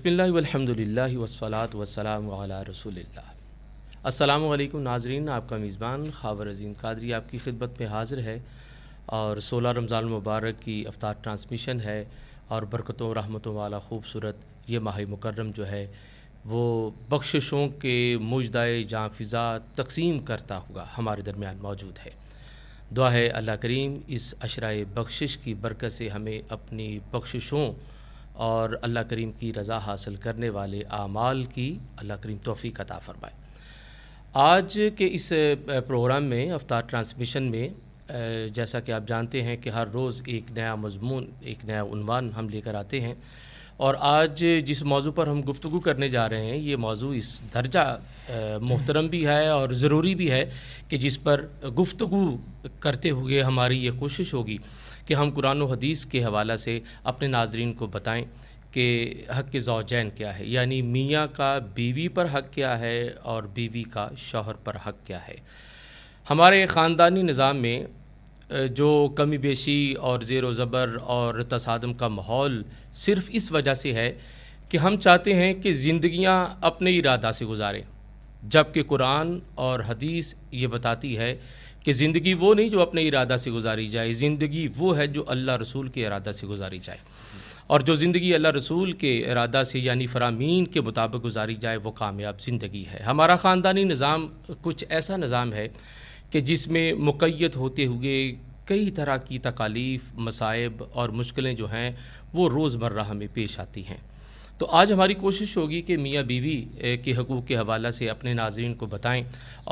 بسم اللہ والحمد للہ والصلاۃ والسلام علی رسول اللہ۔ السلام علیکم ناظرین، آپ کا میزبان خاور عظیم قادری آپ کی خدمت میں حاضر ہے، اور 16 رمضان المبارک کی افطار ٹرانسمیشن ہے، اور برکتوں و رحمتوں والا خوبصورت یہ ماہ مکرم جو ہے وہ بخششوں کے مجدائے جاں فضا تقسیم کرتا ہوا ہمارے درمیان موجود ہے۔ دعا ہے اللہ کریم اس عشرۂ بخشش کی برکت سے ہمیں اپنی بخششوں اور اللہ کریم کی رضا حاصل کرنے والے اعمال کی اللہ کریم توفیق عطا فرمائے۔ آج کے اس پروگرام میں افطار ٹرانسمیشن میں جیسا کہ آپ جانتے ہیں کہ ہر روز ایک نیا مضمون، ایک نیا عنوان ہم لے کر آتے ہیں، اور آج جس موضوع پر ہم گفتگو کرنے جا رہے ہیں یہ موضوع اس درجہ محترم بھی ہے اور ضروری بھی ہے کہ جس پر گفتگو کرتے ہوئے ہماری یہ کوشش ہوگی کہ ہم قرآن و حدیث کے حوالہ سے اپنے ناظرین کو بتائیں کہ حق زوجین کیا ہے، یعنی میاں کا بیوی پر حق کیا ہے اور بیوی کا شوہر پر حق کیا ہے۔ ہمارے خاندانی نظام میں جو کمی بیشی اور زیر و زبر اور تصادم کا ماحول صرف اس وجہ سے ہے کہ ہم چاہتے ہیں کہ زندگیاں اپنے ارادہ سے گزاریں، جبکہ قرآن اور حدیث یہ بتاتی ہے کہ زندگی وہ نہیں جو اپنے ارادہ سے گزاری جائے، زندگی وہ ہے جو اللہ رسول کے ارادہ سے گزاری جائے، اور جو زندگی اللہ رسول کے ارادہ سے یعنی فرامین کے مطابق گزاری جائے وہ کامیاب زندگی ہے۔ ہمارا خاندانی نظام کچھ ایسا نظام ہے کہ جس میں مقید ہوتے ہوئے کئی طرح کی تکالیف، مصائب اور مشکلیں جو ہیں وہ روزمرہ ہمیں پیش آتی ہیں۔ تو آج ہماری کوشش ہوگی کہ میاں بیوی کے حقوق کے حوالہ سے اپنے ناظرین کو بتائیں،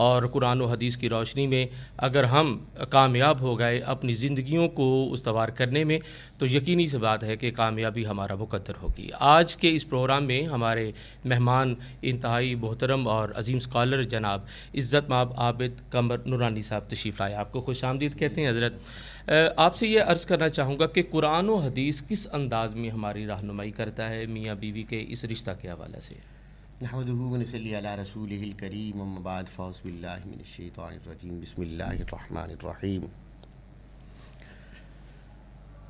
اور قرآن و حدیث کی روشنی میں اگر ہم کامیاب ہو گئے اپنی زندگیوں کو استوار کرنے میں تو یقینی سی بات ہے کہ کامیابی ہمارا مقدر ہوگی۔ آج کے اس پروگرام میں ہمارے مہمان انتہائی محترم اور عظیم اسکالر جناب عزت مآب عابد قمر نورانی صاحب تشریف لائے۔ آپ کو خوش آمدید کہتے ہیں حضرت۔ آپ سے یہ عرض کرنا چاہوں گا کہ قرآن و حدیث کس انداز میں ہماری رہنمائی کرتا ہے میاں بیوی کے اس رشتہ کے حوالے سے؟ نحمدہ ونصلی علی رسولہ الکریم، اما بعد فاعوذ باللہ من الشیطان الرجیم، بسم اللہ الرحمن الرحیم۔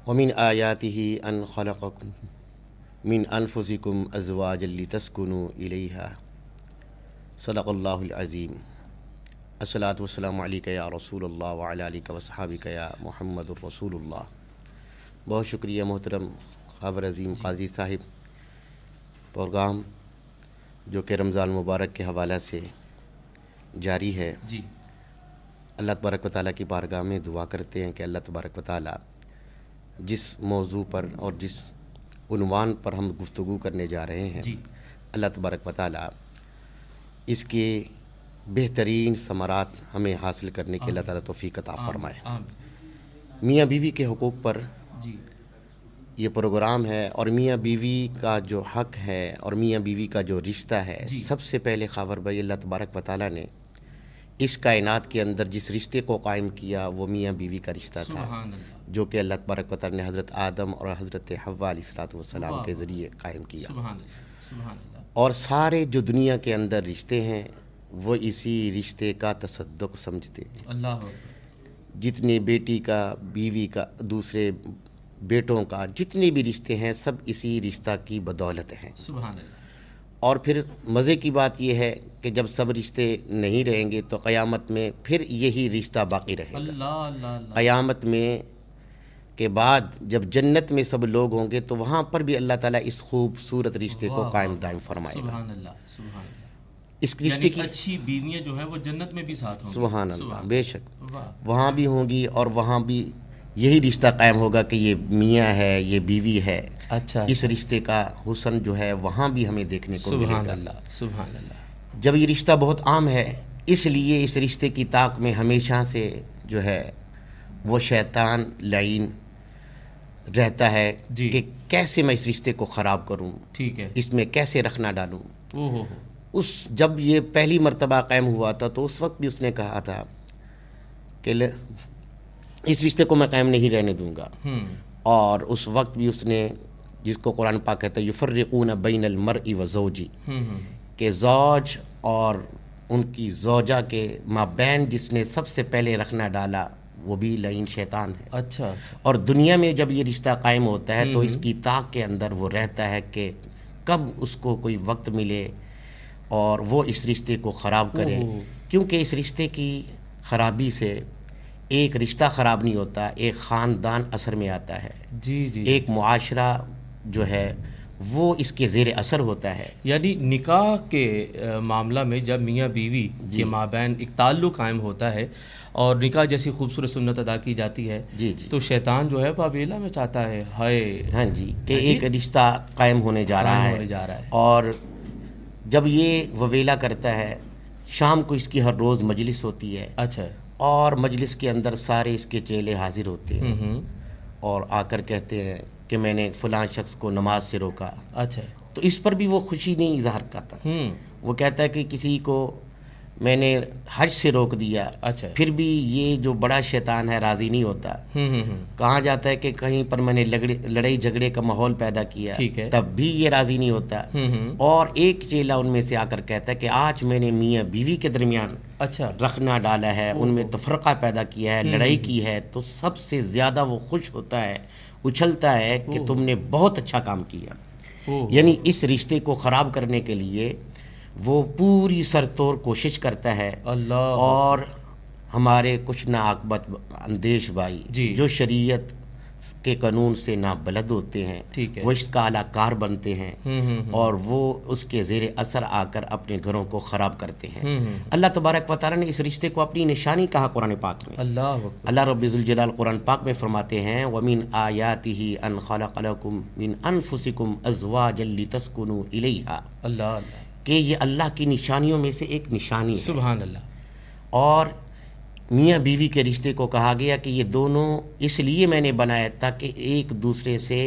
ومن آیاتہ ان خلقکم من انفسکم ازواجا لتسکنوا الیہا، صدق اللہ العظیم۔ الصلاۃ والسلام علیک یا رسول اللہ وعلی آلک وصحابک یا محمد الرسول اللہ۔ بہت شکریہ محترم خاور عظیم قادری صاحب۔ پروگرام جو کہ رمضان مبارک کے حوالہ سے جاری ہے، جی، اللہ تبارک و تعالیٰ کی بارگاہ میں دعا کرتے ہیں کہ اللہ تبارک و تعالیٰ جس موضوع پر اور جس عنوان پر ہم گفتگو کرنے جا رہے ہیں، جی، اللہ تبارک و تعالیٰ اس کے بہترین ثمرات ہمیں حاصل کرنے کے اللہ تعالیٰ توفیق عطا فرمائے۔ آمین۔ میاں بیوی کے حقوق پر جی، یہ پروگرام ہے، اور میاں بیوی کا جو حق ہے اور میاں بیوی کا جو رشتہ ہے، جی، سب سے پہلے خاور بھائی اللہ تبارک و تعالیٰ نے اس کائنات کے اندر جس رشتے کو قائم کیا وہ میاں بیوی کا رشتہ تھا، سبحان اللہ، جو کہ اللہ تبارک و تعالیٰ نے حضرت آدم اور حضرت حوا علیہ الصلوۃ والسلام کے ذریعے قائم کیا، سبحان اللہ، سبحان اللہ، اور سارے جو دنیا کے اندر رشتے ہیں وہ اسی رشتے کا تصدق سمجھتے ہیں۔ اللہ، جتنے بیٹی کا، بیوی کا، دوسرے بیٹوں کا، جتنے بھی رشتے ہیں سب اسی رشتہ کی بدولت ہیں۔ سبحان اللہ، اور پھر مزے کی بات یہ ہے کہ جب سب رشتے نہیں رہیں گے تو قیامت میں پھر یہی رشتہ باقی رہے گا۔ اللہ اللہ اللہ، قیامت میں کے بعد جب جنت میں سب لوگ ہوں گے تو وہاں پر بھی اللہ تعالیٰ اس خوبصورت رشتے کو قائم دائم فرمائے گا۔ سبحان اللہ، سبحان اللہ، اس رشتے یعنی کی اچھی بیویاں جو ہیں وہ جنت میں بھی ساتھ ہوں گی۔ سبحان اللہ، بے شک واہ، وہاں بھی ہوں گی، اور وہاں بھی یہی رشتہ قائم ہوگا کہ یہ میاں ہے، یہ بیوی ہے۔ اچھا، اس رشتے کا حسن جو ہے وہاں بھی ہمیں دیکھنے کو ملے سبحان گا۔ اللہ، سبحان اللہ، جب یہ رشتہ بہت عام ہے، اس لیے اس رشتے کی طاق میں ہمیشہ سے جو ہے وہ شیطان لعین رہتا ہے جی، کہ کیسے میں اس رشتے کو خراب کروں، ٹھیک ہے، اس میں کیسے رکھنا ڈالوں۔ او ہو، جب یہ پہلی مرتبہ قائم ہوا تھا تو اس وقت بھی اس نے کہا تھا کہ اس رشتے کو میں قائم نہیں رہنے دوں گا، اور اس وقت بھی اس نے، جس کو قرآن پاک کہتا ہے یفرقون بین المرء و زوجی، کہ زوج اور ان کی زوجہ کے مابین جس نے سب سے پہلے رکھنا ڈالا وہ بھی لعین شیطان ہے۔ اچھا، اور دنیا میں جب یہ رشتہ قائم ہوتا ہے تو اس کی طاق کے اندر وہ رہتا ہے کہ کب اس کو کوئی وقت ملے اور وہ اس رشتے کو خراب کرے، کیونکہ اس رشتے کی خرابی سے ایک رشتہ خراب نہیں ہوتا، ایک خاندان اثر میں آتا ہے، جی جی، ایک معاشرہ جو ہے وہ اس کے زیر اثر ہوتا ہے۔ یعنی نکاح کے معاملہ میں جب میاں بیوی کے مابین ایک تعلق قائم ہوتا ہے اور نکاح جیسی خوبصورت سنت ادا کی جاتی ہے، جی جی، تو شیطان جو ہے واویلا میں چاہتا ہے ہائے، ہاں جی، کہ ایک رشتہ قائم ہونے جا رہا ہے، اور جب یہ وویلا کرتا ہے، شام کو اس کی ہر روز مجلس ہوتی ہے، اچھا، اور مجلس کے اندر سارے اس کے چیلے حاضر ہوتے ہیں اور آ کر کہتے ہیں کہ میں نے فلاں شخص کو نماز سے روکا، اچھا، تو اس پر بھی وہ خوشی نہیں اظہار کرتا، وہ کہتا ہے کہ کسی کو میں نے حج سے روک دیا، اچھا، پھر بھی یہ جو بڑا شیطان ہے راضی نہیں ہوتا، کہا جاتا ہے کہ کہیں پر میں نے لڑائی جھگڑے کا ماحول پیدا کیا، تب بھی یہ راضی نہیں ہوتا، اور ایک چیلا ان میں سے آ کر کہتا ہے کہ آج میں نے میاں بیوی کے درمیان اچھا رخنا ڈالا ہے، ان میں تفرقہ پیدا کیا ہے، لڑائی کی ہے، تو سب سے زیادہ وہ خوش ہوتا ہے، اچھلتا ہے کہ تم نے بہت اچھا کام کیا۔ یعنی اس رشتے کو خراب کرنے کے لیے وہ پوری سر توڑ کوشش کرتا ہے، اللہ، اور ہمارے کچھ ناعاقبت اندیش بھائی جو شریعت کے قانون سے نابلد ہوتے ہیں، وہ اس کا اعلی کار بنتے ہیں اور وہ اس کے زیر اثر آ کر اپنے گھروں کو خراب کرتے ہیں۔ اللہ تبارک و تعالیٰ نے اس رشتے کو اپنی نشانی کہا قرآن پاک میں۔ اللہ رب ذوالجلال قرآن پاک میں فرماتے ہیں وَمِنْ آيَاتِهِ أَنْ خَلَقَ لَكُم مِّنْ أَنفُسِكُمْ أَزْوَاجًا لِتَسْكُنُوا إِلَيْهَا، اللہ، کہ یہ اللہ کی نشانیوں میں سے ایک نشانی ہے۔ سبحان اللہ۔ اور میاں بیوی کے رشتے کو کہا گیا کہ یہ دونوں اس لیے میں نے بنایا تاکہ ایک دوسرے سے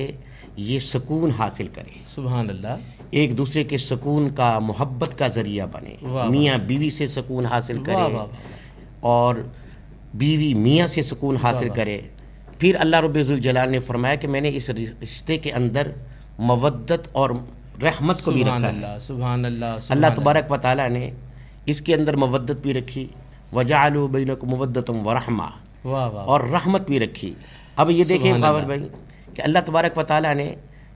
یہ سکون حاصل کریں، سبحان اللہ، ایک دوسرے کے سکون کا، محبت کا ذریعہ بنے، میاں بیوی سے سکون حاصل کرے اور بیوی میاں سے سکون حاصل کرے۔ پھر اللہ رب ذوالجلال نے فرمایا کہ میں نے اس رشتے کے اندر مودت اور رحمت کو بھی رکھا ہے۔ سبحان اللہ، اللہ تبارک و تعالیٰ نے اس کے اندر مودت بھی رکھی، وَجَعَلُوا بَيْنَكُمْ مَوَدَّةً وَرَحْمَةً، اور رحمت بھی رکھی۔ اب یہ دیکھیں خاور بھائی کہ اللہ تبارک و تعالیٰ نے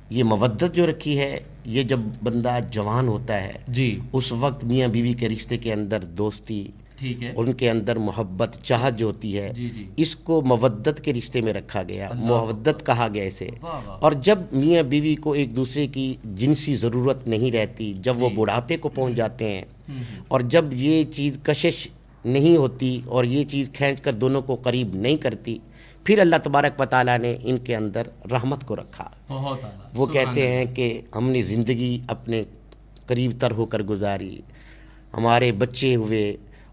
یہ مودت جو رکھی ہے، یہ جب بندہ جوان ہوتا ہے اس وقت میاں بیوی کے رشتے کے اندر دوستی، ان کے اندر محبت، چاہت جو ہوتی ہے، اس کو مودت کے رشتے میں رکھا گیا، مودت کہا گیا اسے۔ اور جب میاں بیوی کو ایک دوسرے کی جنسی ضرورت نہیں رہتی، جب وہ بڑھاپے کو پہنچ جاتے ہیں اور جب یہ چیز کشش نہیں ہوتی اور یہ چیز کھینچ کر دونوں کو قریب نہیں کرتی، پھر اللہ تبارک و تعالیٰ نے ان کے اندر رحمت کو رکھا۔ وہ کہتے ہیں کہ ہم نے زندگی اپنے قریب تر ہو کر گزاری، ہمارے بچے ہوئے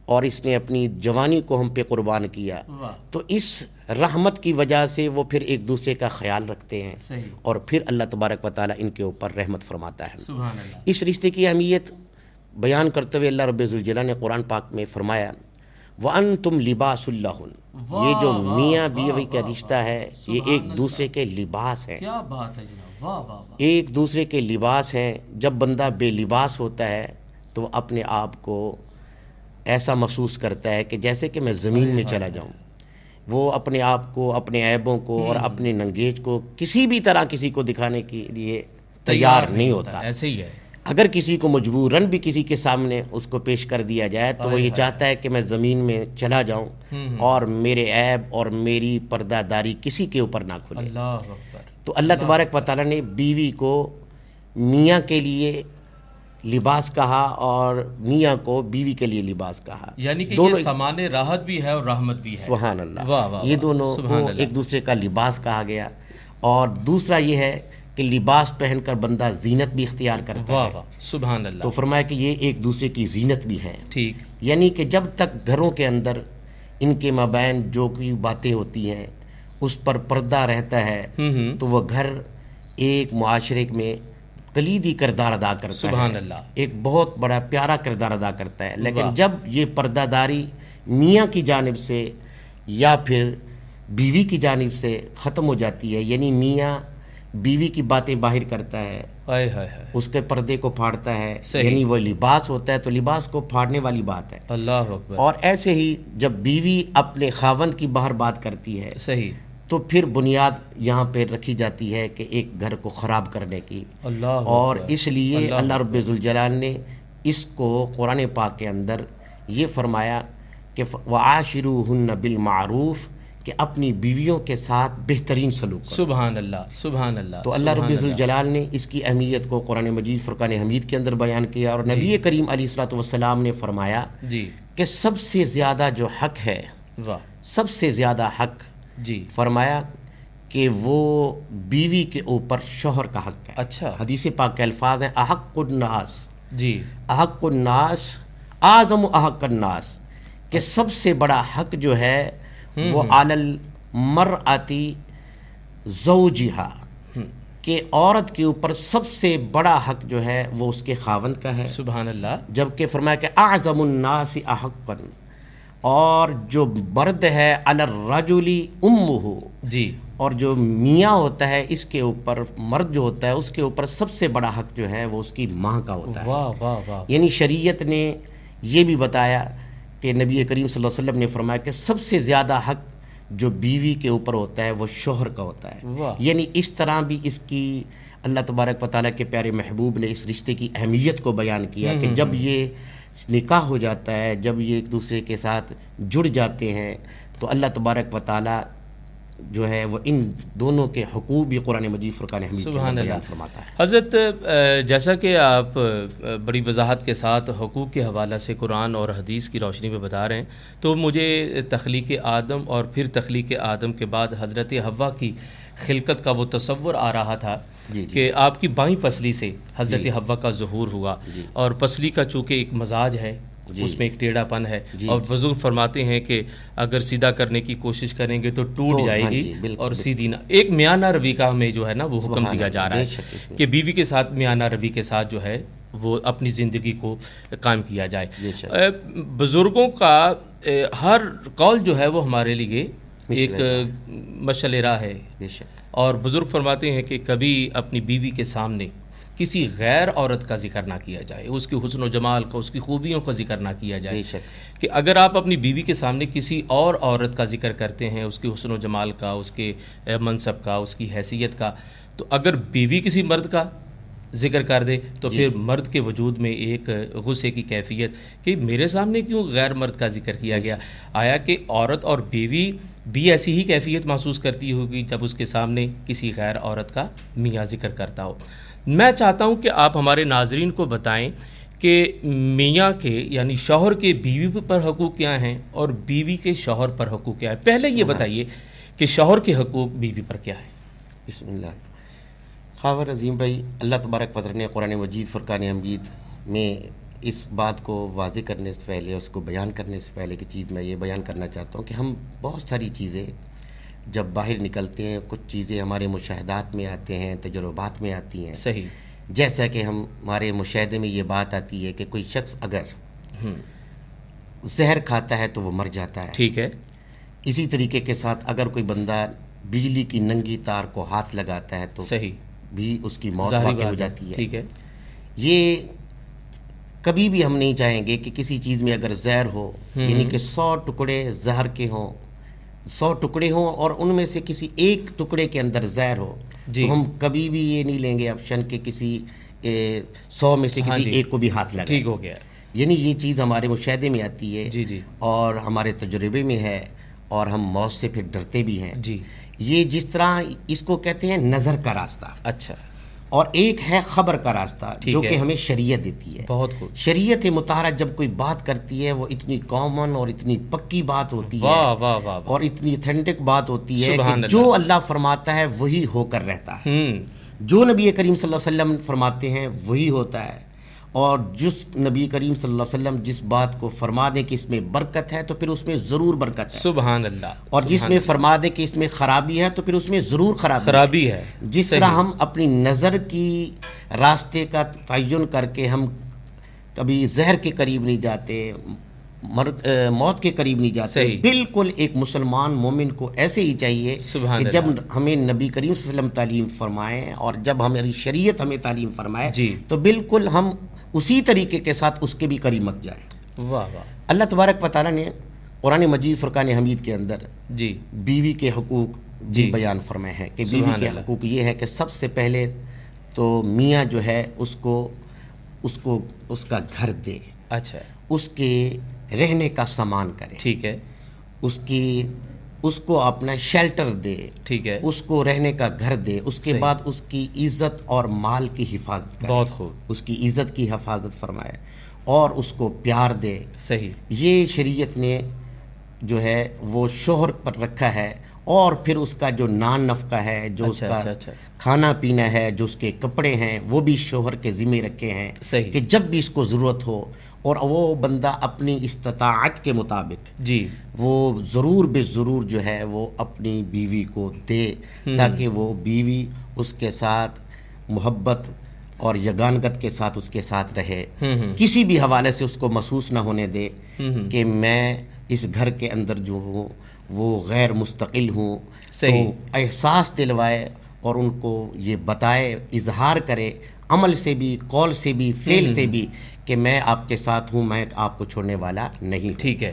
اور اس نے اپنی جوانی کو ہم پہ قربان کیا، تو اس رحمت کی وجہ سے وہ پھر ایک دوسرے کا خیال رکھتے ہیں اور پھر اللہ تبارک و تعالیٰ ان کے اوپر رحمت فرماتا ہے۔ اس رشتے کی اہمیت بیان کرتے ہوئے اللہ رب ذوالجلال نے قرآن پاک میں فرمایا وَأَنْتُمْ لِبَاسٌ لَهُنْ، یہ جو میاں بیوی کا رشتہ ہے یہ ایک دوسرے کے لباس ہے، کیا بات ہے جناب، ایک دوسرے کے لباس ہیں۔ جب بندہ بے لباس ہوتا ہے تو وہ اپنے آپ کو ایسا محسوس کرتا ہے کہ جیسے کہ میں زمین میں چلا جاؤں، وہ اپنے آپ کو، اپنے عیبوں کو اور اپنے ننگیج کو کسی بھی طرح کسی کو دکھانے کے لیے تیار نہیں ہوتا۔ ایسے ہی ہے، اگر کسی کو مجبوراً بھی کسی کے سامنے اس کو پیش کر دیا جائے تو وہ یہ چاہتا ہے کہ میں زمین میں چلا جاؤں اور میرے عیب اور میری پردہ داری کسی کے اوپر نہ کھلے۔ تو اللہ تبارک و تعالیٰ نے بیوی کو میاں کے لیے لباس کہا اور میاں کو بیوی کے لیے لباس کہا، یعنی کہ یہ سامان راحت بھی ہے اور رحمت بھی ہے۔ سبحان اللہ، یہ دونوں کو ایک دوسرے کا لباس کہا گیا۔ اور دوسرا یہ ہے کہ لباس پہن کر بندہ زینت بھی اختیار کرتا ہے، سبحان اللہ۔ تو فرمایا کہ یہ ایک دوسرے کی زینت بھی ہے، ٹھیک، یعنی کہ جب تک گھروں کے اندر ان کے مابین جو کوئی باتیں ہوتی ہیں اس پر پردہ رہتا ہے تو وہ گھر ایک معاشرے میں کلیدی کردار ادا کرتا ہے، سبحان اللہ، ایک بہت بڑا پیارا کردار ادا کرتا ہے۔ لیکن جب یہ پردہ داری میاں کی جانب سے یا پھر بیوی کی جانب سے ختم ہو جاتی ہے، یعنی میاں بیوی کی باتیں باہر کرتا ہے، اس کے پردے کو پھاڑتا ہے، یعنی وہ لباس ہوتا ہے تو لباس کو پھاڑنے والی بات ہے، اللہ اکبر۔ اور ایسے ہی جب بیوی اپنے خاوند کی باہر بات کرتی ہے صحیح، تو پھر بنیاد یہاں پہ رکھی جاتی ہے کہ ایک گھر کو خراب کرنے کی. اللہ اور اکبر، اس لیے اللہ اللہ رب ذوالجلال نے اس کو قرآن پاک کے اندر یہ فرمایا کہ وعاشروہن بالمعروف، کہ اپنی بیویوں کے ساتھ بہترین سلوک کرو. سبحان اللہ، سبحان اللہ. تو اللہ رب سبحان اللہ. ذوالجلال نے اس کی اہمیت کو قرآن مجید فرقان حمید کے اندر بیان کیا، اور نبی کریم علیہ الصلوۃ والسلام نے فرمایا جی کہ سب سے زیادہ جو حق ہے، واہ، سب سے زیادہ حق جی فرمایا کہ وہ بیوی کے اوپر شوہر کا حق ہے. اچھا حدیث پاک کے الفاظ ہیں احق الناس، جی احق الناس اعظم احق الناس، کہ سب سے بڑا حق جو ہے وہ علی المرأتی زوجہا، کہ عورت کے اوپر سب سے بڑا حق جو ہے وہ اس کے خاوند کا ہے. سبحان اللہ. جبکہ فرمایا کہ اعظم الناس احقا، اور جو مرد ہے علی الرجل امہ، جی اور جو میاں ہوتا ہے اس کے اوپر، مرد جو ہوتا ہے اس کے اوپر سب سے بڑا حق جو ہے وہ اس کی ماں کا ہوتا ہے. واہ واہ واہ. یعنی شریعت نے یہ بھی بتایا کہ نبی کریم صلی اللہ علیہ وسلم نے فرمایا کہ سب سے زیادہ حق جو بیوی کے اوپر ہوتا ہے وہ شوہر کا ہوتا ہے. واہ. یعنی اس طرح بھی اس کی اللہ تبارک و تعالیٰ کے پیارے محبوب نے اس رشتے کی اہمیت کو بیان کیا کہ جب یہ نکاح ہو جاتا ہے، جب یہ ایک دوسرے کے ساتھ جڑ جاتے ہیں، تو اللہ تبارک و تعالیٰ جو ہے وہ ان دونوں کے حقوق بھی قرآن مجید فرقان حمید کے اندر بیان فرماتا ہے. حضرت جیسا کہ آپ بڑی وضاحت کے ساتھ حقوق کے حوالہ سے قرآن اور حدیث کی روشنی میں بتا رہے ہیں، تو مجھے تخلیق آدم اور پھر تخلیق آدم کے بعد حضرت حوا کی خلقت کا وہ تصور آ رہا تھا کہ آپ کی بائیں پسلی سے حضرت حوا کا ظہور ہوا، اور پسلی کا چونکہ ایک مزاج ہے، اس میں ایک ٹیڑھا پن ہے، اور بزرگ فرماتے ہیں کہ اگر سیدھا کرنے کی کوشش کریں گے تو ٹوٹ جائے گی، اور سیدھی نہ. ایک میانہ روی کا ہمیں جو ہے نا وہ حکم دیا جا رہا ہے کہ بیوی کے ساتھ میانہ روی کے ساتھ جو ہے وہ اپنی زندگی کو قائم کیا جائے. بزرگوں کا ہر قول جو ہے وہ ہمارے لیے ایک مشعل راہ ہے، اور بزرگ فرماتے ہیں کہ کبھی اپنی بیوی کے سامنے کسی غیر عورت کا ذکر نہ کیا جائے، اس کی حسن و جمال کا، اس کی خوبیوں کا ذکر نہ کیا جائے. کہ اگر آپ اپنی بیوی کے سامنے کسی اور عورت کا ذکر کرتے ہیں، اس کی حسن و جمال کا، اس کے منصب کا، اس کی حیثیت کا، تو اگر بیوی کسی مرد کا ذکر کر دے تو پھر مرد کے وجود میں ایک غصے کی کیفیت کہ میرے سامنے کیوں غیر مرد کا ذکر کیا گیا. آیا کہ عورت اور بیوی بھی ایسی ہی کیفیت محسوس کرتی ہوگی جب اس کے سامنے کسی غیر عورت کا میاں ذکر کرتا ہو. میں چاہتا ہوں کہ آپ ہمارے ناظرین کو بتائیں کہ میاں کے یعنی شوہر کے بیوی پر حقوق کیا ہیں اور بیوی کے شوہر پر حقوق کیا ہے. پہلے یہ بتائیے کہ شوہر کے حقوق بیوی پر کیا ہیں. بسم اللہ. خاور عظیم بھائی، اللہ تبارک و تعالیٰ نے قرآن مجید فرقان حمید میں اس بات کو واضح کرنے سے پہلے، اس کو بیان کرنے سے پہلے کی چیز میں یہ بیان کرنا چاہتا ہوں کہ ہم بہت ساری چیزیں جب باہر نکلتے ہیں، کچھ چیزیں ہمارے مشاہدات میں آتے ہیں، تجربات میں آتی ہیں. صحیح. جیسا کہ ہمارے مشاہدے میں یہ بات آتی ہے کہ کوئی شخص اگر زہر کھاتا ہے تو وہ مر جاتا ہے. ٹھیک ہے. اسی طریقے کے ساتھ اگر کوئی بندہ بجلی کی ننگی تار کو ہاتھ لگاتا ہے تو صحیح بھی اس کی موت واقع ہو جاتی ہے. ٹھیک ہے. یہ کبھی بھی ہم نہیں چاہیں گے کہ کسی چیز میں اگر زہر ہو، یعنی کہ 100 ٹکڑے زہر کے ہوں، 100 ٹکڑے ہوں اور ان میں سے کسی ایک ٹکڑے کے اندر زہر ہو، تو ہم کبھی بھی یہ نہیں لیں گے آپشن کہ کسی 100 میں سے کسی ایک کو بھی ہاتھ لگائیں. ٹھیک ہو گیا. یعنی یہ چیز ہمارے مشاہدے میں آتی ہے جی اور ہمارے تجربے میں ہے، اور ہم موت سے پھر ڈرتے بھی ہیں. جی. یہ جس طرح اس کو کہتے ہیں نظر کا راستہ. اچھا. اور ایک ہے خبر کا راستہ جو کہ ہمیں شریعت دیتی ہے. بہت خوب. شریعت مطہرہ جب کوئی بات کرتی ہے وہ اتنی کامن اور اتنی پکی بات ہوتی ہے، واہ واہ واہ، اور اتنی اتھینٹک بات ہوتی ہے کہ جو اللہ فرماتا ہے وہی ہو کر رہتا ہے. جو نبی کریم صلی اللہ علیہ وسلم فرماتے ہیں وہی ہوتا ہے، اور جس نبی کریم صلی اللہ علیہ وسلم جس بات کو فرما دیں کہ اس میں برکت ہے تو پھر اس میں ضرور برکت ہے. سبحان اللہ. اور جس میں فرما دیں کہ اس میں خرابی ہے تو پھر اس میں ضرور خرابی ہے. جس طرح ہم اپنی نظر کی راستے کا تعین کر کے ہم کبھی زہر کے قریب نہیں جاتے، موت کے قریب نہیں جاتے، بالکل ایک مسلمان مومن کو ایسے ہی چاہیے کہ جب ہمیں نبی کریم صلی اللہ علیہ وسلم تعلیم فرمائے اور جب ہماری شریعت ہمیں تعلیم فرمائے تو بالکل ہم اسی طریقے کے ساتھ اس کے بھی قریب مت جائیں. واہ واہ. اللہ تبارک و تعالیٰ نے قرآن مجید فرقان حمید کے اندر جی بیوی کے حقوق بھی بیان فرمائے ہیں کہ بیوی کے حقوق یہ ہے کہ سب سے پہلے تو میاں جو ہے اس کو اس کا گھر دے، اچھا، اس کے رہنے کا سامان کرے، ٹھیک ہے، اس کو اپنا شیلٹر دے، ٹھیک ہے، اس کو رہنے کا گھر دے، اس کے بعد اس کی عزت اور مال کی حفاظت کرے، بہت خوب، اس کی عزت کی حفاظت فرمائے اور اس کو پیار دے۔ صحیح، یہ شریعت نے جو ہے وہ شوہر پر رکھا ہے، اور پھر اس کا جو نان نفقہ ہے، جو اس کا کھانا پینا ہے، جو اس کے کپڑے ہیں، وہ بھی شوہر کے ذمہ رکھے ہیں کہ جب بھی اس کو ضرورت ہو اور وہ بندہ اپنی استطاعت کے مطابق جی وہ ضرور بے ضرور جو ہے وہ اپنی بیوی کو دے، تاکہ وہ بیوی اس کے ساتھ محبت اور یگانگت کے ساتھ اس کے ساتھ رہے، کسی بھی حوالے سے اس کو محسوس نہ ہونے دے کہ میں اس گھر کے اندر جو ہوں وہ غیر مستقل ہوں، تو احساس دلوائے اور ان کو یہ بتائے، اظہار کرے عمل سے بھی، قول سے بھی، فعل سے بھی کہ میں آپ کے ساتھ ہوں، میں آپ کو چھوڑنے والا نہیں ہوں۔ ٹھیک ہے،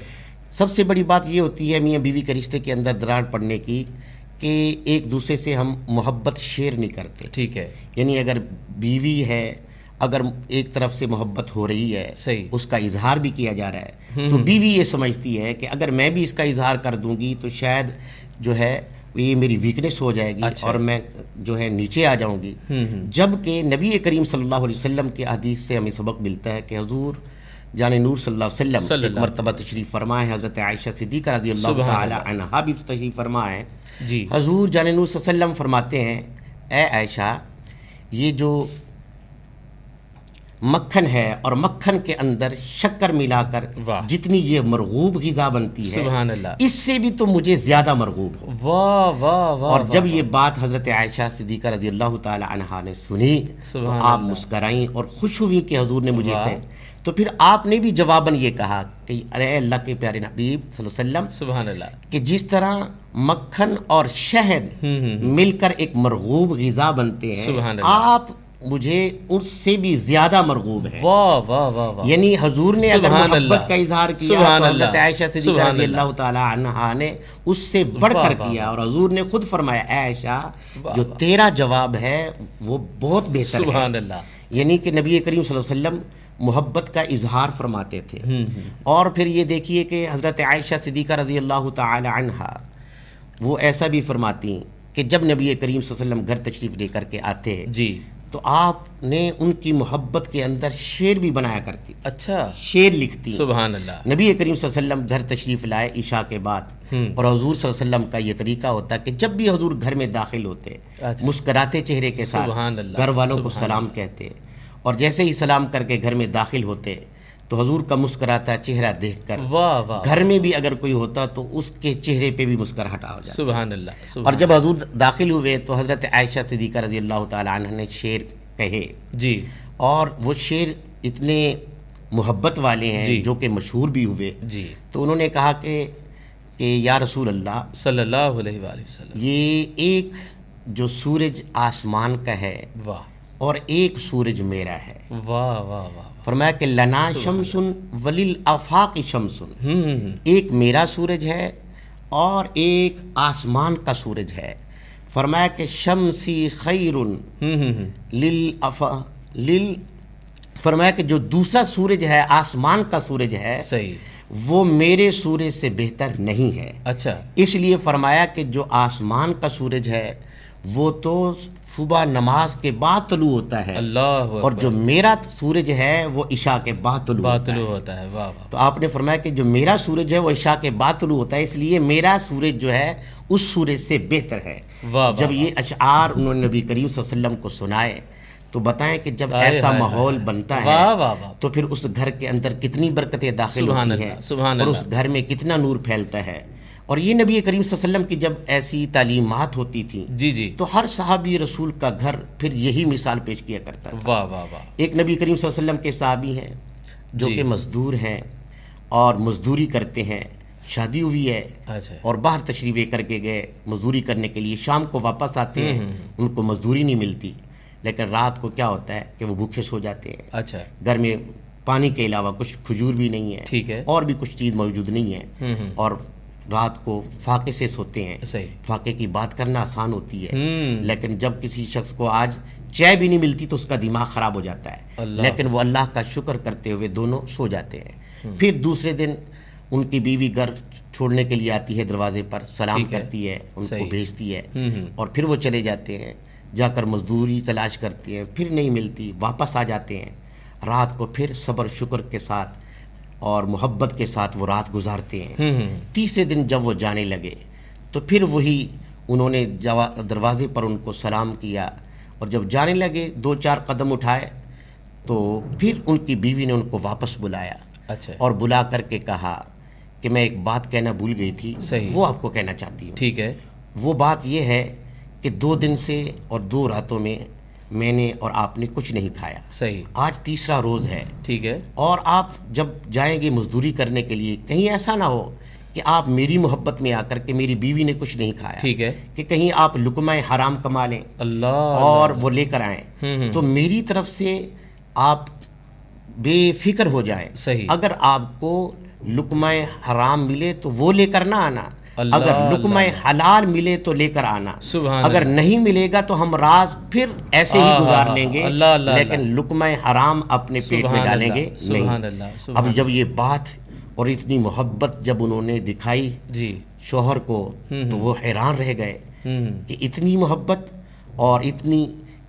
سب سے بڑی بات یہ ہوتی ہے میاں بیوی کے رشتے کے اندر دراڑ پڑنے کی کہ ایک دوسرے سے ہم محبت شیئر نہیں کرتے۔ ٹھیک ہے، یعنی اگر بیوی ہے، اگر ایک طرف سے محبت ہو رہی ہے، اس کا اظہار بھی کیا جا رہا ہے، تو بیوی یہ سمجھتی ہے کہ اگر میں بھی اس کا اظہار کر دوں گی تو شاید جو ہے یہ میری ویکنیس ہو جائے گی اور میں جو ہے نیچے آ جاؤں گی۔ جبکہ نبی کریم صلی اللہ علیہ وسلم کے حدیث سے ہمیں سبق ملتا ہے کہ حضور جان نور صلی اللہ علیہ وسلم ایک مرتبہ تشریف فرمائے، حضرت عائشہ صدیقہ رضی اللہ تعالی عنہا بھی تشریف فرمائے، حضور جان نور صلی اللہ علیہ وسلم فرماتے ہیں اے عائشہ، یہ جو مکھن ہے اور مکھن کے اندر شکر ملا کر جتنی یہ مرغوب غذا بنتی ہے، سبحان اللہ، اس سے بھی تو مجھے زیادہ مرغوب ہو۔ واہ واہ واہ۔ اور جب یہ بات حضرت عائشہ صدیقہ رضی اللہ تعالی عنہا نے سنی تو آپ مسکرائیں اور خوش ہوئی کہ حضور نے مجھے سے، تو پھر آپ نے بھی جواباً یہ کہا کہ اے اللہ کے پیارے نبی صلی اللہ علیہ وسلم، سبحان اللہ، کہ جس طرح مکھن اور شہد مل کر ایک مرغوب غذا بنتے ہیں، آپ مجھے اس سے بھی زیادہ مرغوب ہے۔ واہ واہ واہ۔ یعنی حضور نے اگر محبت کا اظہار کیا تو حضرت عائشہ صدیقہ رضی اللہ تعالی عنہا نے اس سے بڑھ کر کیا، اور حضور نے خود فرمایا اے عائشہ جو تیرا جواب ہے وہ بہت بہتر ہے۔ سبحان اللہ۔ یعنی کہ نبی کریم صلی اللہ علیہ وسلم محبت کا اظہار فرماتے تھے۔ اور پھر یہ دیکھیے کہ حضرت عائشہ صدیقہ رضی اللہ تعالی عنہا وہ ایسا بھی فرماتی کہ جب نبی کریم صلی اللہ علیہ وسلم گھر تشریف لے کر کے آتے جی تو آپ نے ان کی محبت کے اندر شعر بھی بنایا کرتی، اچھا شعر لکھتی۔ سبحان اللہ۔ نبی کریم صلی اللہ علیہ وسلم گھر تشریف لائے عشاء کے بعد، اور حضور صلی اللہ علیہ وسلم کا یہ طریقہ ہوتا کہ جب بھی حضور گھر میں داخل ہوتے مسکراتے چہرے کے ساتھ گھر والوں کو سلام کہتے، اور جیسے ہی سلام کر کے گھر میں داخل ہوتے تو حضور کا مسکراتا چہرہ دیکھ کر گھر میں بھی اگر کوئی ہوتا تو اس کے چہرے پہ بھی مسکراہٹ آ جاتی۔ سبحان اللہ۔ اور جب حضور داخل ہوئے تو حضرت عائشہ صدیقہ رضی اللہ تعالی عنہ نے شعر کہے، جی، اور وہ شعر اتنے محبت والے ہیں جو کہ مشہور بھی ہوئے۔ جی، تو انہوں نے کہا کہ یا رسول اللہ صلی اللہ علیہ وآلہ وسلم، یہ ایک جو سورج آسمان کا ہے اور ایک سورج میرا ہے۔ واہ واہ واہ۔ فرمایا کہ لنا شمسن وللآفاق شمسن، ایک میرا سورج ہے اور ایک آسمان کا سورج ہے۔ فرمایا کہ شمسی خیر فرمایا کہ جو دوسرا سورج ہے آسمان کا سورج ہے وہ میرے سورج سے بہتر نہیں ہے۔ اچھا، اس لیے فرمایا کہ جو آسمان کا سورج ہے وہ تو صبح نماز کے بعد طلوع ہوتا ہے، اللہ، اور جو میرا سورج ہے وہ عشاء کے بعد طلوع ہوتا ہے۔ واہ واہ۔ تو آپ نے فرمایا کہ جو میرا سورج ہے وہ عشاء کے بعد طلوع ہوتا ہے، اس لیے میرا سورج جو ہے اس سورج سے بہتر ہے۔ جب یہ اشعار انہوں نے نبی کریم صلی اللہ علیہ وسلم کو سنائے تو بتائیں کہ جب ایسا ماحول بنتا ہے تو پھر اس گھر کے اندر کتنی برکتیں داخل ہوتی ہیں اور اس گھر میں کتنا نور پھیلتا ہے۔ اور یہ نبی کریم صلی اللہ علیہ وسلم کی جب ایسی تعلیمات ہوتی تھیں تو ہر صحابی رسول کا گھر پھر یہی مثال پیش کیا کرتا تھا۔ واہ واہ واہ۔ ایک نبی کریم صلی اللہ علیہ وسلم کے صحابی ہیں جو کہ مزدور ہیں اور مزدوری کرتے ہیں، شادی ہوئی ہے اور باہر تشریف لے کر کے گئے مزدوری کرنے کے لیے، شام کو واپس آتے ہیں ان کو مزدوری نہیں ملتی، لیکن رات کو کیا ہوتا ہے کہ وہ بھوکے سو جاتے ہیں۔ اچھا، گھر میں پانی کے علاوہ کچھ کھجور بھی نہیں ہے، ٹھیک ہے، اور بھی کچھ چیز موجود نہیں ہے، اور رات کو فاقے سے سوتے ہیں. صحیح. فاقے کی بات کرنا آسان ہوتی ہے لیکن جب کسی شخص کو آج چائے بھی نہیں ملتی تو اس کا دماغ خراب ہو جاتا ہے, لیکن وہ اللہ کا شکر کرتے ہوئے دونوں سو جاتے ہیں. پھر دوسرے دن ان کی بیوی گھر چھوڑنے کے لیے آتی ہے, دروازے پر سلام کرتی ہے, ان کو بھیجتی ہے اور پھر وہ چلے جاتے ہیں, جا کر مزدوری تلاش کرتے ہیں, پھر نہیں ملتی, واپس آ جاتے ہیں. رات کو پھر صبر شکر کے ساتھ اور محبت کے ساتھ وہ رات گزارتے ہیں. تیسرے دن جب وہ جانے لگے تو پھر وہی انہوں نے دروازے پر ان کو سلام کیا اور جب جانے لگے 2-4 قدم اٹھائے تو پھر ان کی بیوی نے ان کو واپس بلایا. اچھا. اور بلا کر کے کہا کہ میں ایک بات کہنا بھول گئی تھی, وہ آپ کو کہنا چاہتی ہوں. ٹھیک ہے. وہ بات یہ ہے کہ 2 دن سے اور 2 راتوں میں نے اور آپ نے کچھ نہیں کھایا. صحیح. آج تیسرا روز ہے. ٹھیک ہے. اور آپ جب جائیں گے مزدوری کرنے کے لیے کہیں ایسا نہ ہو کہ آپ میری محبت میں آ کر کے میری بیوی نے کچھ نہیں کھایا, ٹھیک ہے, کہ کہیں آپ لقمہ حرام کما لیں اللہ اور وہ لے کر آئیں. تو میری طرف سے آپ بے فکر ہو جائیں. صحیح. اگر آپ کو لقمہ حرام ملے تو وہ لے کر نہ آنا, اگر لقمہ حلال ملے تو لے کر آنا. اگر نہیں ملے گا تو ہم راز پھر ایسے ہی گزار لیں گے, لیکن لقمہ حرام اپنے پیٹ میں ڈالیں گے نہیں. اب جب یہ بات اور اتنی محبت جب انہوں نے دکھائی شوہر کو تو وہ حیران رہ گئے کہ اتنی محبت اور اتنی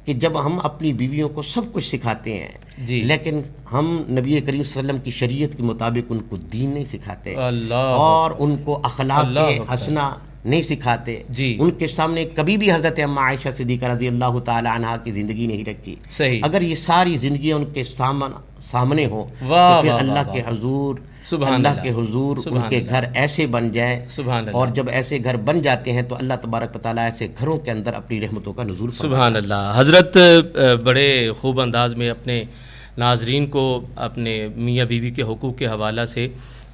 کہ جب ہم اپنی بیویوں کو سب کچھ سکھاتے ہیں لیکن ہم نبی کریم صلی اللہ علیہ وسلم کی شریعت کے مطابق ان کو دین نہیں سکھاتے اور ان کو اخلاق حسنہ نہیں سکھاتے. ان کے سامنے کبھی بھی حضرت ام عائشہ صدیقہ رضی اللہ تعالی عنہا کی زندگی نہیں رکھی. اگر یہ ساری زندگیاں ان کے سامنے ہوں تو پھر اللہ کے حضور ان کے گھر ایسے بن جائیں, اور جب ایسے گھر بن جاتے ہیں تو اللہ تبارک و تعالیٰ ایسے گھروں کے اندر اپنی رحمتوں کا نزول فرماتا ہے. سبحان اللہ. حضرت بڑے خوب انداز میں اپنے ناظرین کو اپنے میاں بیوی کے حقوق کے حوالہ سے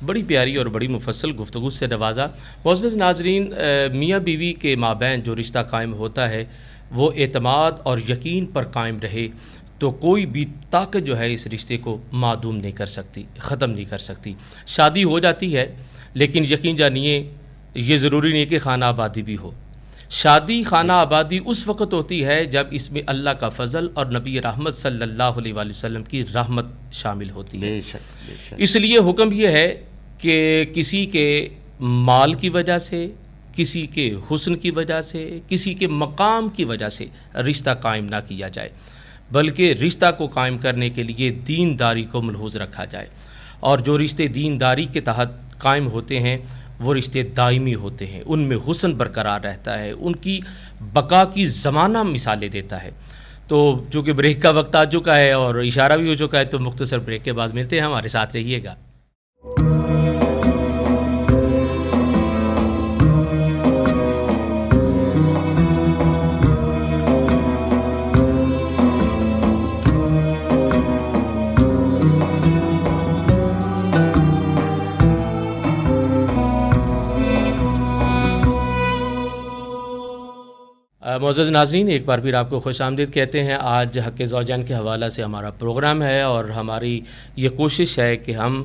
بڑی پیاری اور بڑی مفصل گفتگو سے نوازا. معزز ناظرین, میاں بیوی کے مابین جو رشتہ قائم ہوتا ہے وہ اعتماد اور یقین پر قائم رہے تو کوئی بھی طاقت جو ہے اس رشتے کو معدوم نہیں کر سکتی, ختم نہیں کر سکتی. شادی ہو جاتی ہے لیکن یقین جانیے یہ ضروری نہیں کہ خانہ آبادی بھی ہو. شادی خانہ آبادی اس وقت ہوتی ہے جب اس میں اللہ کا فضل اور نبی رحمت صلی اللہ علیہ وآلہ وسلم کی رحمت شامل ہوتی ہے. اس لیے حکم یہ ہے کہ کسی کے مال کی وجہ سے, کسی کے حسن کی وجہ سے, کسی کے مقام کی وجہ سے رشتہ قائم نہ کیا جائے, بلکہ رشتہ کو قائم کرنے کے لیے دینداری کو ملحوظ رکھا جائے. اور جو رشتے دینداری کے تحت قائم ہوتے ہیں وہ رشتے دائمی ہوتے ہیں, ان میں حسن برقرار رہتا ہے, ان کی بقا کی زمانہ مثالیں دیتا ہے. تو چونکہ بریک کا وقت آ چکا ہے اور اشارہ بھی ہو چکا ہے تو مختصر بریک کے بعد ملتے ہیں, ہمارے ساتھ رہیے گا. معزز ناظرین, ایک بار پھر آپ کو خوش آمدید کہتے ہیں. آج حق زوجین کے حوالہ سے ہمارا پروگرام ہے اور ہماری یہ کوشش ہے کہ ہم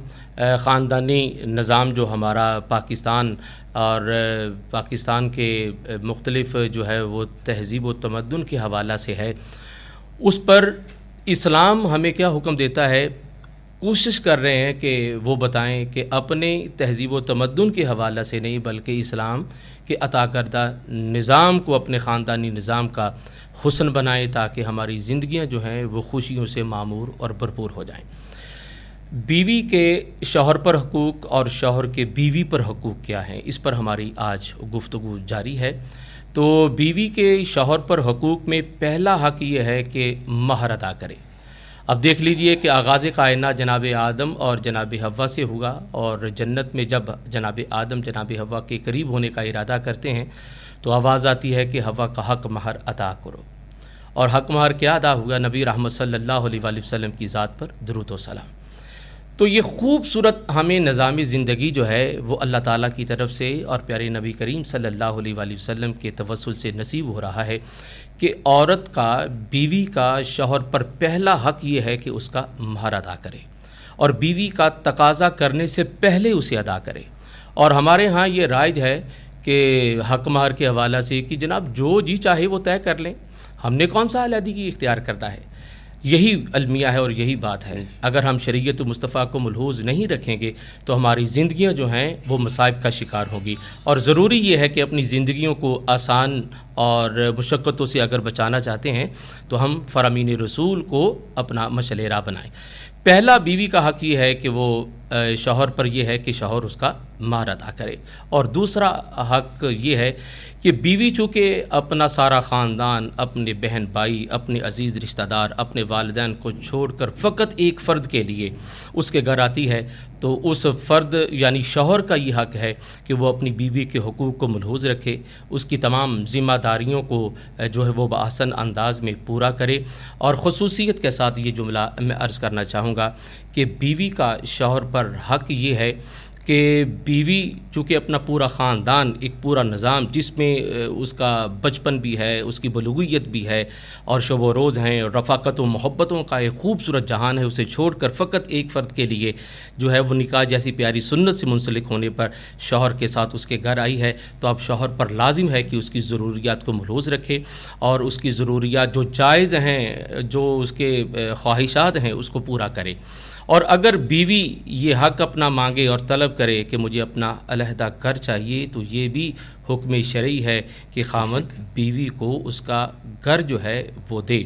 خاندانی نظام جو ہمارا پاکستان اور پاکستان کے مختلف جو ہے وہ تہذیب و تمدن کے حوالہ سے ہے, اس پر اسلام ہمیں کیا حکم دیتا ہے, کوشش کر رہے ہیں کہ وہ بتائیں کہ اپنے تہذیب و تمدن کے حوالہ سے نہیں بلکہ اسلام کے عطا کردہ نظام کو اپنے خاندانی نظام کا حسن بنائیں تاکہ ہماری زندگیاں جو ہیں وہ خوشیوں سے معمور اور بھرپور ہو جائیں. بیوی کے شوہر پر حقوق اور شوہر کے بیوی پر حقوق کیا ہیں, اس پر ہماری آج گفتگو جاری ہے. تو بیوی کے شوہر پر حقوق میں پہلا حق یہ ہے کہ مہر ادا کرے. اب دیکھ لیجئے کہ آغاز کائنات جناب آدم اور جناب حوا سے ہوا, اور جنت میں جب جناب آدم جناب حوا کے قریب ہونے کا ارادہ کرتے ہیں تو آواز آتی ہے کہ حوا کا حق مہر ادا کرو. اور حق مہر کیا ادا ہوا؟ نبی رحمت صلی اللہ علیہ وآلہ وسلم کی ذات پر درود و سلام. تو یہ خوبصورت ہمیں نظام زندگی جو ہے وہ اللہ تعالیٰ کی طرف سے اور پیارے نبی کریم صلی اللہ علیہ وآلہ وسلم کے توسل سے نصیب ہو رہا ہے کہ عورت کا, بیوی کا شوہر پر پہلا حق یہ ہے کہ اس کا مہر ادا کرے, اور بیوی کا تقاضا کرنے سے پہلے اسے ادا کرے. اور ہمارے ہاں یہ رائج ہے کہ حق مہر کے حوالہ سے کہ جناب جو جی چاہے وہ طے کر لیں، ہم نے کون سا علیحدگی اختیار کرنا ہے. یہی المیہ ہے اور یہی بات ہے. اگر ہم شریعت مصطفیٰ کو ملحوظ نہیں رکھیں گے تو ہماری زندگیاں جو ہیں وہ مصائب کا شکار ہوگی. اور ضروری یہ ہے کہ اپنی زندگیوں کو آسان اور مشقتوں سے اگر بچانا چاہتے ہیں تو ہم فرامین رسول کو اپنا مشعل راہ بنائیں. پہلا بیوی کا حق یہ ہے کہ وہ شوہر پر یہ ہے کہ شوہر اس کا مہر ادا کرے. اور دوسرا حق یہ ہے کہ بیوی چونکہ اپنا سارا خاندان، اپنے بہن بھائی، اپنے عزیز رشتہ دار، اپنے والدین کو چھوڑ کر فقط ایک فرد کے لیے اس کے گھر آتی ہے، تو اس فرد یعنی شوہر کا یہ حق ہے کہ وہ اپنی بیوی کے حقوق کو ملحوظ رکھے، اس کی تمام ذمہ داریوں کو جو ہے وہ بآحسن انداز میں پورا کرے. اور خصوصیت کے ساتھ یہ جملہ میں عرض کرنا چاہوں گا کہ بیوی کا شوہر پر حق یہ ہے کہ بیوی چونکہ اپنا پورا خاندان، ایک پورا نظام جس میں اس کا بچپن بھی ہے، اس کی بلوغیت بھی ہے اور شب و روز ہیں اور رفاقت و محبتوں کا ایک خوبصورت جہان ہے، اسے چھوڑ کر فقط ایک فرد کے لیے جو ہے وہ نکاح جیسی پیاری سنت سے منسلک ہونے پر شوہر کے ساتھ اس کے گھر آئی ہے. تو اب شوہر پر لازم ہے کہ اس کی ضروریات کو ملحوظ رکھے اور اس کی ضروریات جو جائز ہیں، جو اس کے خواہشات ہیں، اس کو پورا کرے. اور اگر بیوی یہ حق اپنا مانگے اور طلب کرے کہ مجھے اپنا علیحدہ گھر چاہیے، تو یہ بھی حکم شرعی ہے کہ خاوند بیوی کو اس کا گھر جو ہے وہ دے.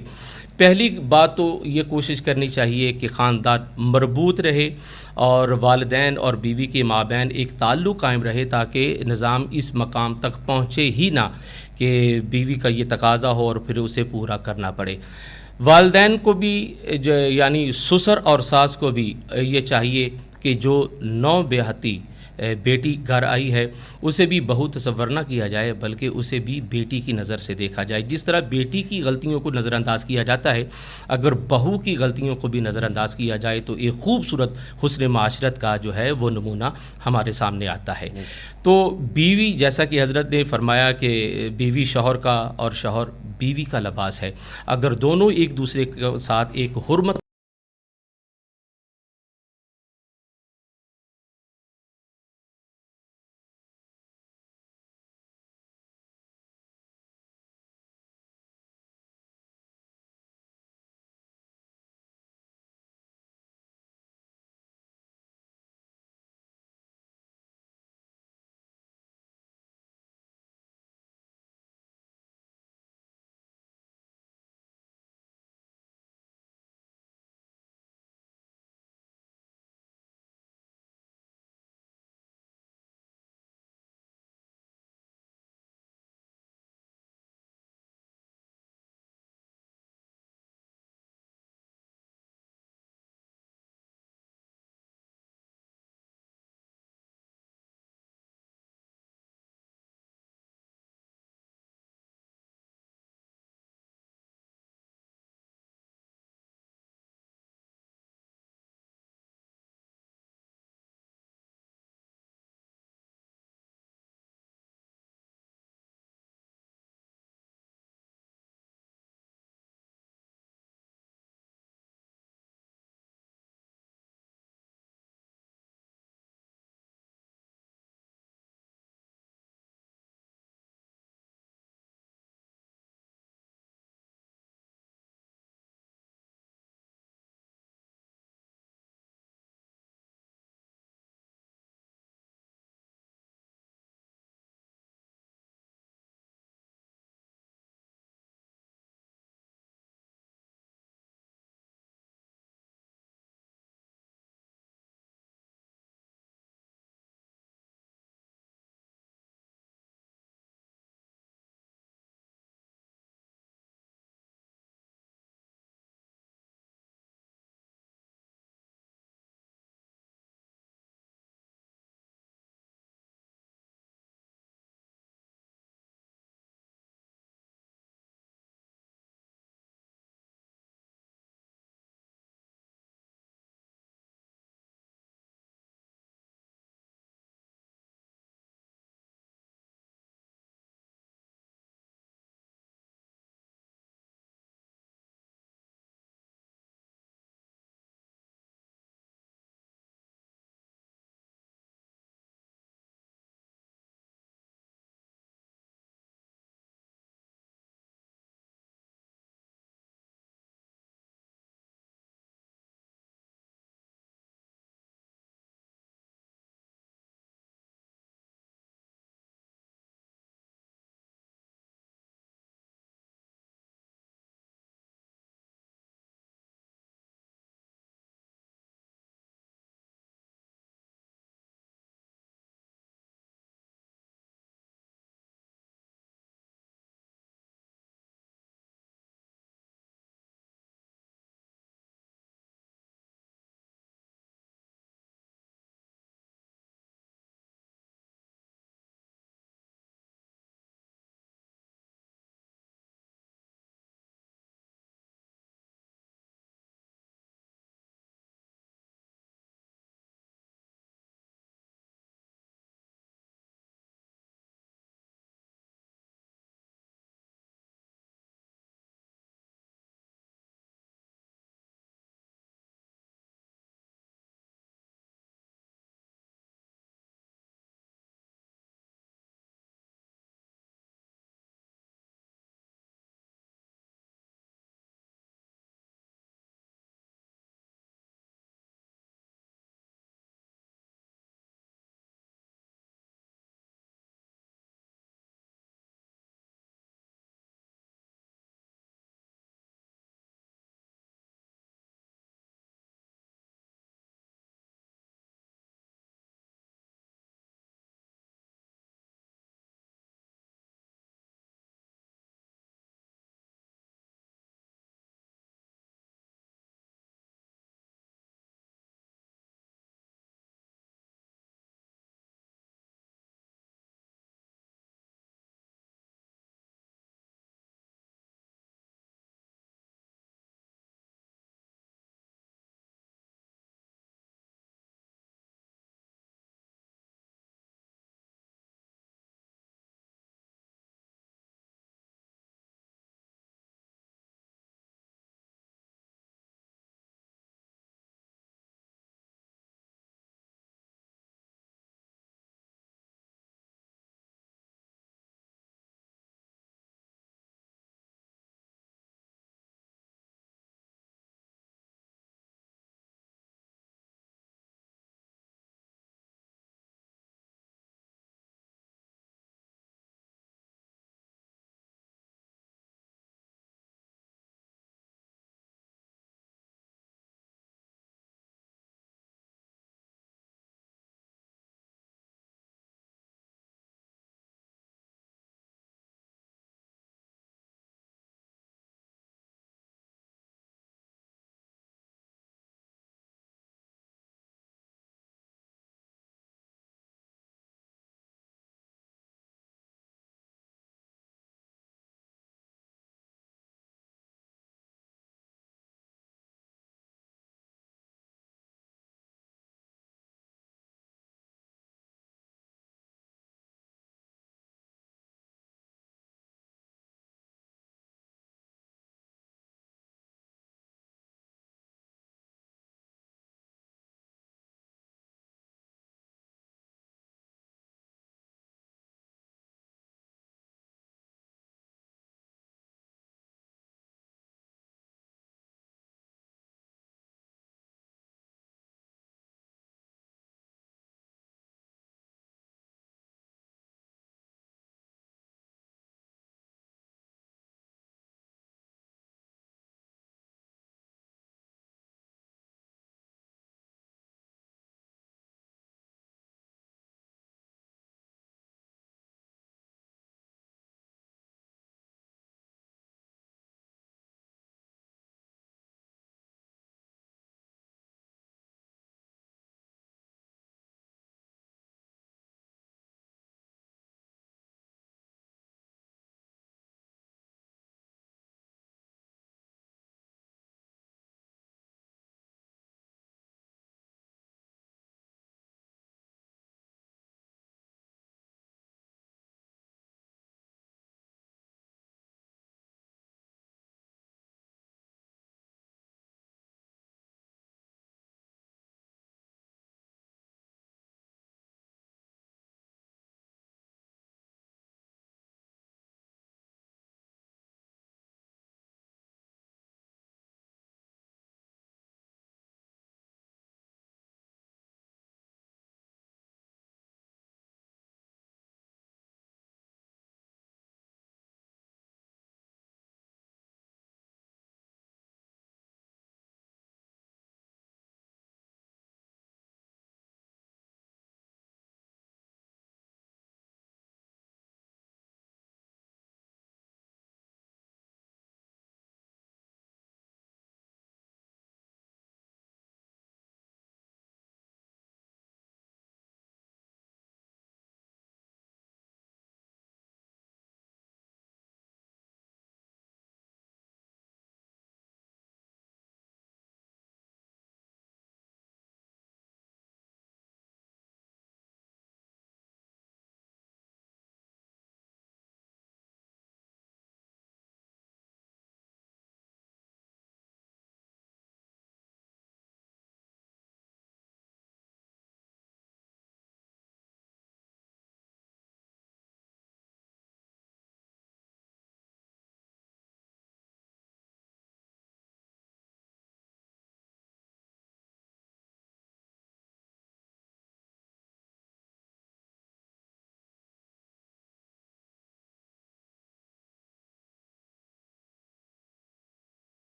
پہلی بات تو یہ کوشش کرنی چاہیے کہ خاندان مربوط رہے اور والدین اور بیوی کے مابین ایک تعلق قائم رہے تاکہ نظام اس مقام تک پہنچے ہی نہ کہ بیوی کا یہ تقاضا ہو اور پھر اسے پورا کرنا پڑے. والدین کو بھی یعنی سسر اور ساس کو بھی یہ چاہیے کہ جو نو بیاہتی بیٹی گھر آئی ہے اسے بھی بہو تصور نہ کیا جائے، بلکہ اسے بھی بیٹی کی نظر سے دیکھا جائے. جس طرح بیٹی کی غلطیوں کو نظر انداز کیا جاتا ہے، اگر بہو کی غلطیوں کو بھی نظر انداز کیا جائے تو ایک خوبصورت حسن معاشرت کا جو ہے وہ نمونہ ہمارے سامنے آتا ہے. تو بیوی، جیسا کہ حضرت نے فرمایا کہ بیوی شوہر کا اور شوہر بیوی کا لباس ہے، اگر دونوں ایک دوسرے کے ساتھ ایک حرمت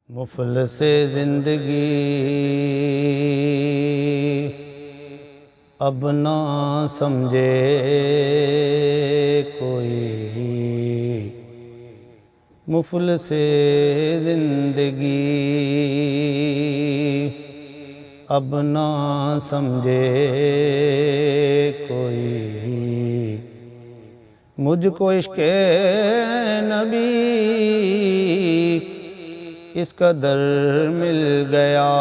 مفلس زندگی اب نہ سمجھے کوئی، مفلس زندگی اب نہ سمجھے کوئی، مجھ کو عشق نبی اس قدر مل گیا،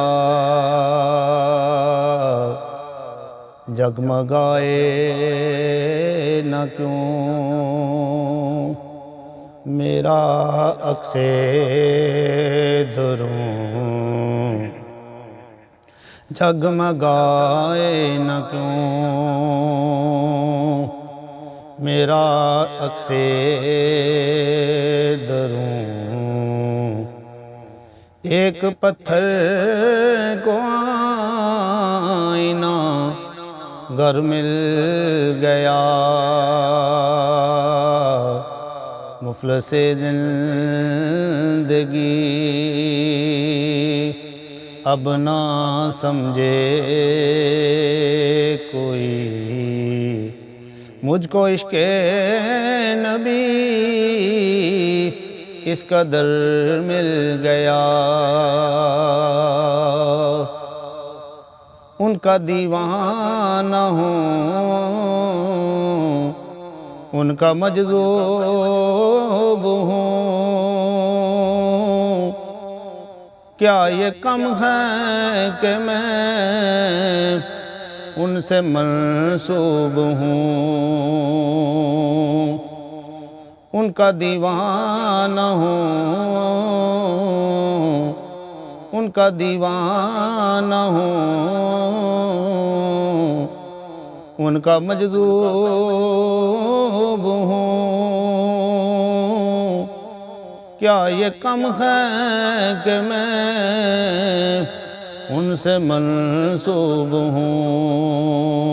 جگمگائے نہ کیوں میرا عکس دروں، جگمگائے نہ کیوں میرا عکس دروں، ایک پتھر کو آئینہ گر مل گیا، مفلس زندگی اب نہ سمجھے کوئی، مجھ کو عشق نبی اس قدر مل گیا، ان کا دیوانہ ہوں، ان کا مجذوب ہوں، کیا یہ کم ہے کہ میں ان سے منسوب ہوں، ان کا دیوانہ ہوں، ان کا دیوانہ ہوں، ان کا مجذوب ہوں، کیا یہ کم ہے کہ میں ان سے منسوب ہوں،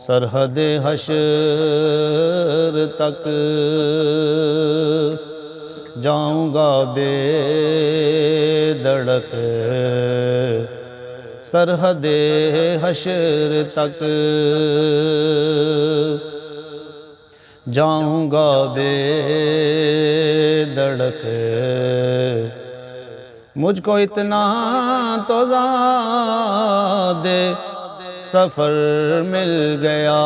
سرحد حشر تک جاؤں گا بے دڑک، سرحد حشر تک جاؤں گا بے دڑک، مجھ کو اتنا تو زیادہ سفر مل گیا،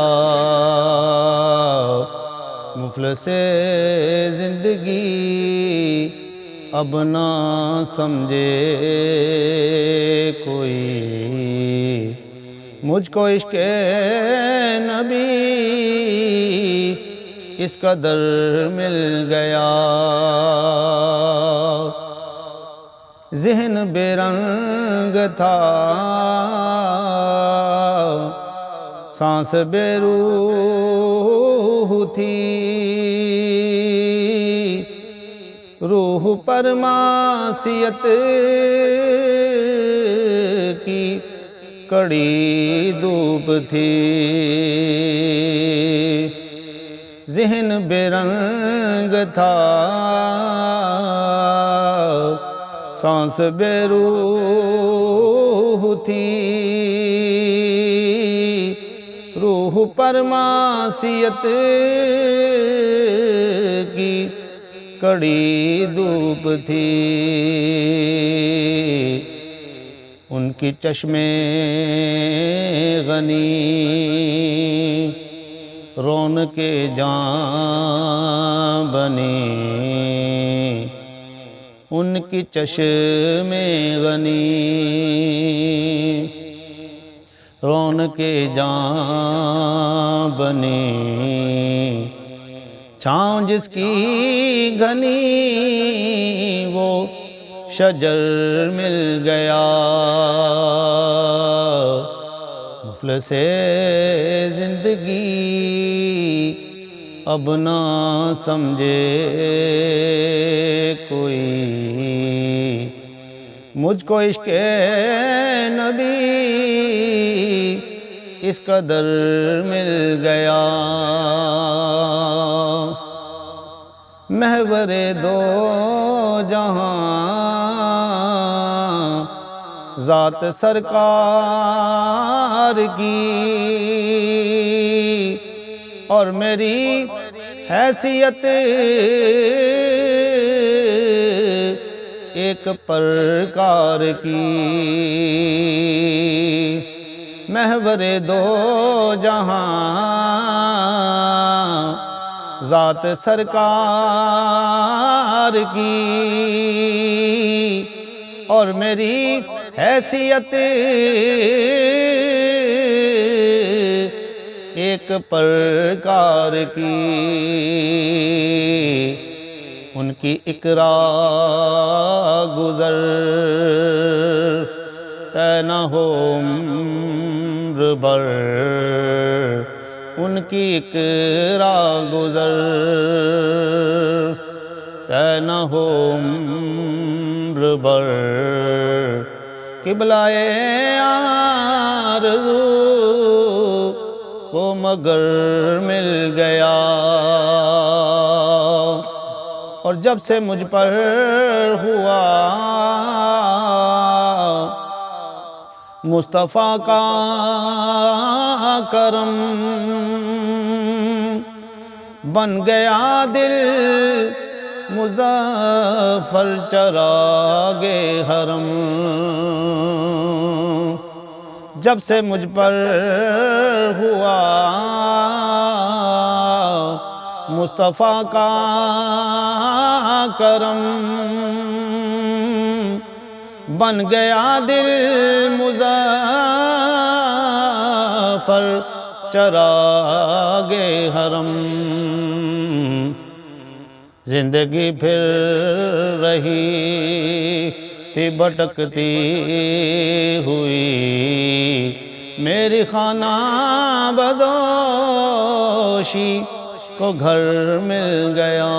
مفلس زندگی اب نہ سمجھے کوئی، مجھ کو عشق نبی اس قدر مل گیا، ذہن بے رنگ تھا، سانس بے روح تھی، روح پر معصیت کی کڑی دھوپ تھی، ذہن بے رنگ تھا، سانس بے روح تھی، روح پر معصیت کی کڑی دھوپ تھی، ان کی چشمے غنی رونق جاں بنی، ان کی چشمے غنی رونق جاں بنی، چھاؤں جس کی گھنی وہ شجر مل گیا، مفلس زندگی اب نہ سمجھے کوئی، مجھ کو عشق نبی اس قدر مل گیا، محور دو جہاں ذات سرکار کی، اور میری حیثیت ایک پرکار کی، محور دو جہاں ذات سرکار کی، اور میری حیثیت ایک پرکار کی، ان کی اقرا گزر طے نہ ہو عمر بھر، ان کی اقرا گزر طے نہ ہو عمر بھر، قبلہ آرزو کو مگر مل گیا، اور جب سے مجھ پر ہوا مصطفیٰ کا کرم، بن گیا دل مظفر چراغ حرم، جب سے مجھ پر ہوا مصطفیٰ کا کرم، بن گیا دل مظفر چراغ حرم، زندگی پھر رہی تھی بھٹکتی ہوئی، میری خانہ بدوشی کو گھر مل گیا،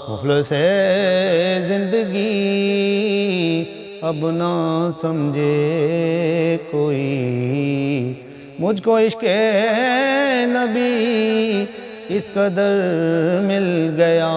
مفلس زندگی اب نہ سمجھے کوئی، مجھ کو عشق نبی اس قدر مل گیا۔